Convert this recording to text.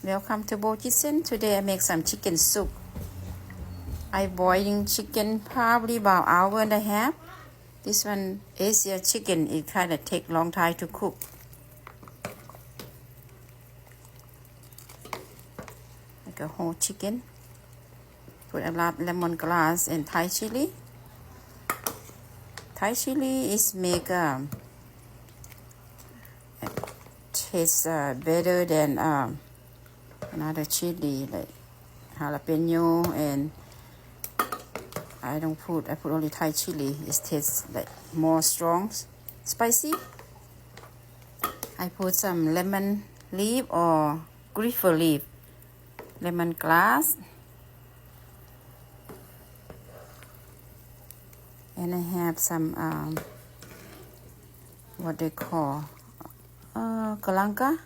Welcome to Bo Kitchen. Today I make some chicken soup. I boiling chicken probably about hour and a half. This one Asia chicken, it kind of take long time to cook. Like a whole chicken. Put a lot lemongrass and Thai chili. Thai chili is make tastes better than another chili like jalapeno, and I put only Thai chili. It tastes like more strong, spicy. I put some lemon leaf or grapefruit leaf, lemongrass, and I have some what they call galangal